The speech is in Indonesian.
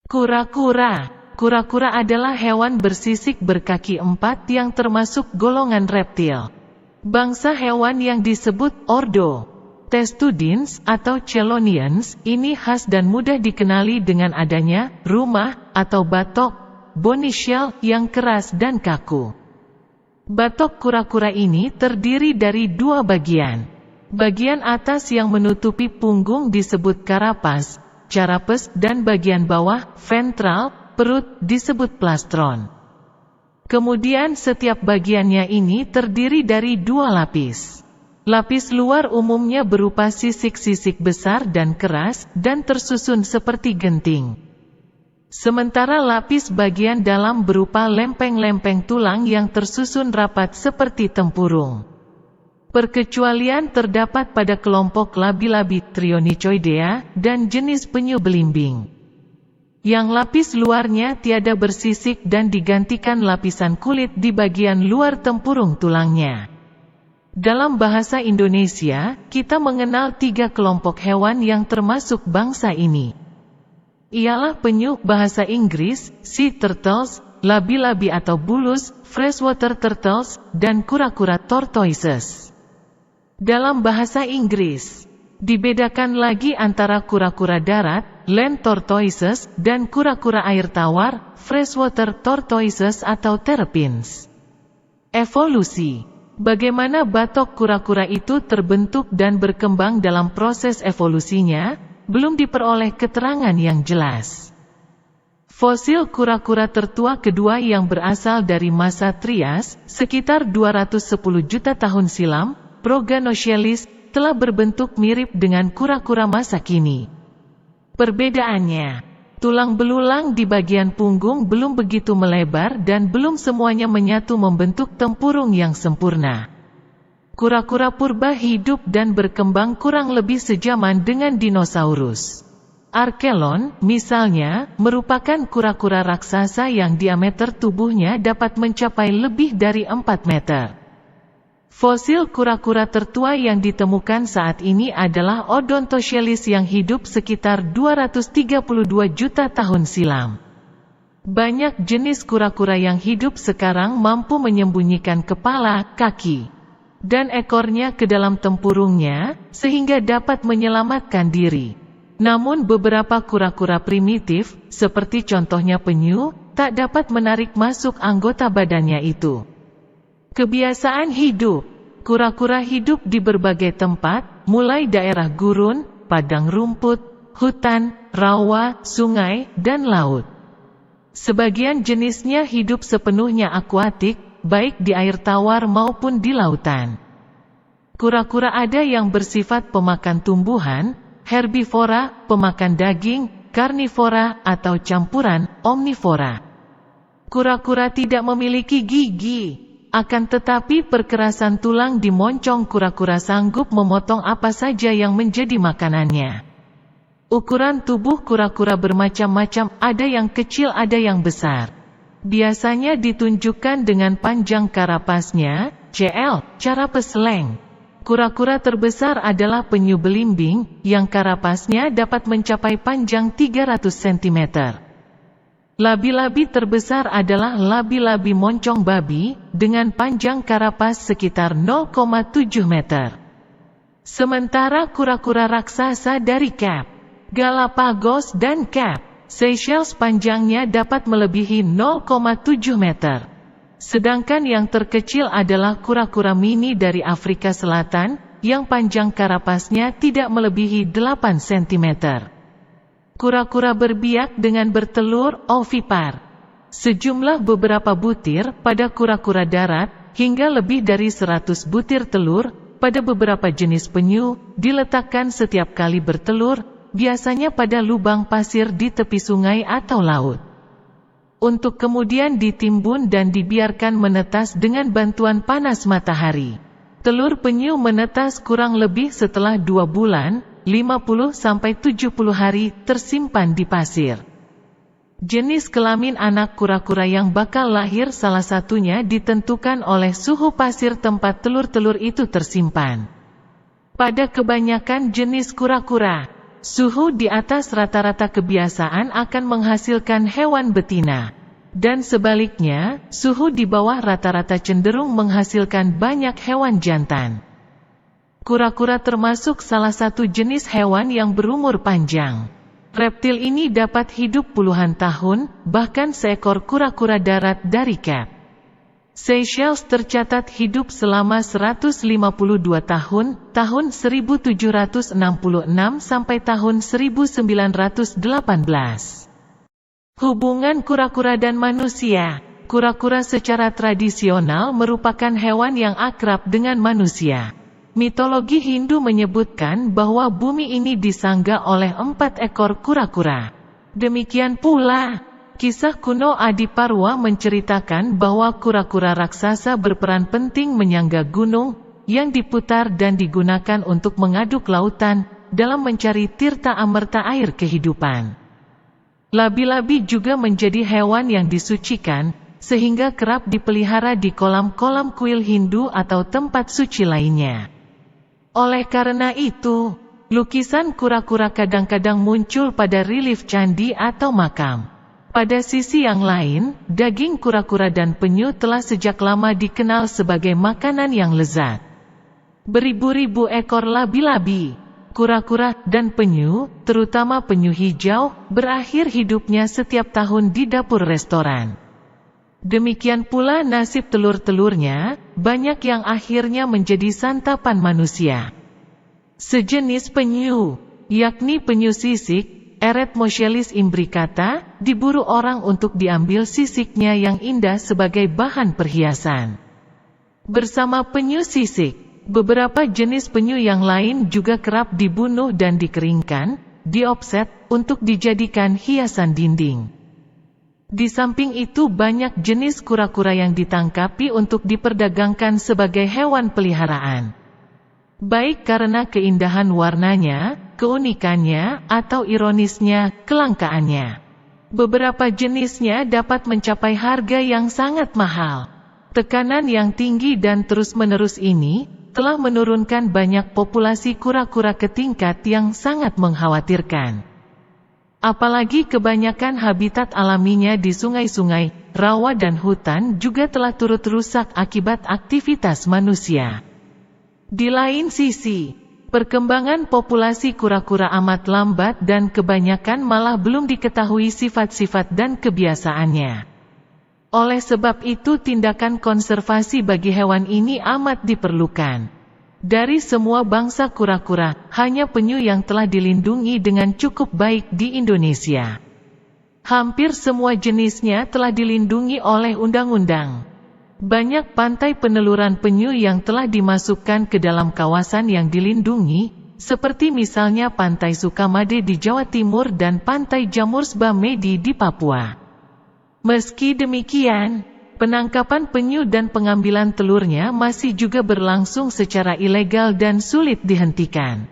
Kura-kura. Kura-kura adalah hewan bersisik berkaki empat yang termasuk golongan reptil. Bangsa hewan yang disebut ordo Testudines atau Chelonians ini khas dan mudah dikenali dengan adanya rumah atau batok bony shell yang keras dan kaku. Batok kura-kura ini terdiri dari dua bagian. Bagian atas yang menutupi punggung disebut carapace, dan bagian bawah, ventral, perut, disebut plastron. Kemudian setiap bagiannya ini terdiri dari dua lapis. Lapis luar umumnya berupa sisik-sisik besar dan keras, dan tersusun seperti genting. Sementara lapis bagian dalam berupa lempeng-lempeng tulang yang tersusun rapat seperti tempurung. Perkecualian terdapat pada kelompok labi-labi Trionychoidea dan jenis penyu belimbing. Yang lapis luarnya tiada bersisik dan digantikan lapisan kulit di bagian luar tempurung tulangnya. Dalam bahasa Indonesia, kita mengenal 3 kelompok hewan yang termasuk bangsa ini. Ialah penyu bahasa Inggris, sea turtles, labi-labi atau bulus, freshwater turtles, dan kura-kura tortoises. Dalam bahasa Inggris, dibedakan lagi antara kura-kura darat, land tortoises, dan kura-kura air tawar, freshwater tortoises atau terrapins. Evolusi. Bagaimana batok kura-kura itu terbentuk dan berkembang dalam proses evolusinya, belum diperoleh keterangan yang jelas. Fosil kura-kura tertua kedua yang berasal dari masa Trias, sekitar 210 juta tahun silam, Proganochelys, telah berbentuk mirip dengan kura-kura masa kini. Perbedaannya, tulang belulang di bagian punggung belum begitu melebar dan belum semuanya menyatu membentuk tempurung yang sempurna. Kura-kura purba hidup dan berkembang kurang lebih sejaman dengan dinosaurus. Archelon, misalnya, merupakan kura-kura raksasa yang diameter tubuhnya dapat mencapai lebih dari 4 meter. Fosil kura-kura tertua yang ditemukan saat ini adalah Odontochelys yang hidup sekitar 232 juta tahun silam. Banyak jenis kura-kura yang hidup sekarang mampu menyembunyikan kepala, kaki, dan ekornya ke dalam tempurungnya, sehingga dapat menyelamatkan diri. Namun beberapa kura-kura primitif, seperti contohnya penyu, tak dapat menarik masuk anggota badannya itu. Kebiasaan hidup. Kura-kura hidup di berbagai tempat, mulai daerah gurun, padang rumput, hutan, rawa, sungai, dan laut. Sebagian jenisnya hidup sepenuhnya akuatik, baik di air tawar maupun di lautan. Kura-kura ada yang bersifat pemakan tumbuhan, herbivora, pemakan daging, karnivora, atau campuran, omnivora. Kura-kura tidak memiliki gigi. Akan tetapi perkerasan tulang di moncong kura-kura sanggup memotong apa saja yang menjadi makanannya. Ukuran tubuh kura-kura bermacam-macam, ada yang kecil ada yang besar. Biasanya ditunjukkan dengan panjang karapasnya, CL, carapace length. Kura-kura terbesar adalah penyu belimbing, yang karapasnya dapat mencapai panjang 300 cm. Labi-labi terbesar adalah labi-labi moncong babi, dengan panjang karapas sekitar 0,7 meter. Sementara kura-kura raksasa dari Cape Galapagos dan Cape Seychelles panjangnya dapat melebihi 0,7 meter. Sedangkan yang terkecil adalah kura-kura mini dari Afrika Selatan, yang panjang karapasnya tidak melebihi 8 cm. Kura-kura berbiak dengan bertelur, ovipar. Sejumlah beberapa butir pada kura-kura darat, hingga lebih dari 100 butir telur, pada beberapa jenis penyu, diletakkan setiap kali bertelur, biasanya pada lubang pasir di tepi sungai atau laut. Untuk kemudian ditimbun dan dibiarkan menetas dengan bantuan panas matahari. Telur penyu menetas kurang lebih setelah 2 bulan, 50-70 hari tersimpan di pasir. Jenis kelamin anak kura-kura yang bakal lahir salah satunya ditentukan oleh suhu pasir tempat telur-telur itu tersimpan. Pada kebanyakan jenis kura-kura, suhu di atas rata-rata kebiasaan akan menghasilkan hewan betina. Dan sebaliknya, suhu di bawah rata-rata cenderung menghasilkan banyak hewan jantan. Kura-kura termasuk salah satu jenis hewan yang berumur panjang. Reptil ini dapat hidup puluhan tahun, bahkan seekor kura-kura darat dari Cape Seychelles tercatat hidup selama 152 tahun, tahun 1766 sampai tahun 1918. Hubungan kura-kura dan manusia. Kura-kura secara tradisional merupakan hewan yang akrab dengan manusia. Mitologi Hindu menyebutkan bahwa bumi ini disangga oleh 4 ekor kura-kura. Demikian pula, kisah kuno Adiparwa menceritakan bahwa kura-kura raksasa berperan penting menyangga gunung, yang diputar dan digunakan untuk mengaduk lautan, dalam mencari tirta amerta air kehidupan. Labi-labi juga menjadi hewan yang disucikan, sehingga kerap dipelihara di kolam-kolam kuil Hindu atau tempat suci lainnya. Oleh karena itu, lukisan kura-kura kadang-kadang muncul pada relief candi atau makam. Pada sisi yang lain, daging kura-kura dan penyu telah sejak lama dikenal sebagai makanan yang lezat. Beribu-ribu ekor labi-labi, kura-kura, dan penyu, terutama penyu hijau, berakhir hidupnya setiap tahun di dapur restoran. Demikian pula nasib telur-telurnya, banyak yang akhirnya menjadi santapan manusia. Sejenis penyu, yakni penyu sisik, Eretmochelys imbricata, diburu orang untuk diambil sisiknya yang indah sebagai bahan perhiasan. Bersama penyu sisik, beberapa jenis penyu yang lain juga kerap dibunuh dan dikeringkan, diopset, untuk dijadikan hiasan dinding. Di samping itu banyak jenis kura-kura yang ditangkapi untuk diperdagangkan sebagai hewan peliharaan. Baik karena keindahan warnanya, keunikannya, atau ironisnya, kelangkaannya. Beberapa jenisnya dapat mencapai harga yang sangat mahal. Tekanan yang tinggi dan terus-menerus ini telah menurunkan banyak populasi kura-kura ke tingkat yang sangat mengkhawatirkan. Apalagi kebanyakan habitat alaminya di sungai-sungai, rawa dan hutan juga telah turut rusak akibat aktivitas manusia. Di lain sisi, perkembangan populasi kura-kura amat lambat dan kebanyakan malah belum diketahui sifat-sifat dan kebiasaannya. Oleh sebab itu tindakan konservasi bagi hewan ini amat diperlukan. Dari semua bangsa kura-kura, hanya penyu yang telah dilindungi dengan cukup baik di Indonesia. Hampir semua jenisnya telah dilindungi oleh undang-undang. Banyak pantai peneluran penyu yang telah dimasukkan ke dalam kawasan yang dilindungi, seperti misalnya Pantai Sukamade di Jawa Timur dan Pantai Jamursba Medi di Papua. Meski demikian, penangkapan penyu dan pengambilan telurnya masih juga berlangsung secara ilegal dan sulit dihentikan.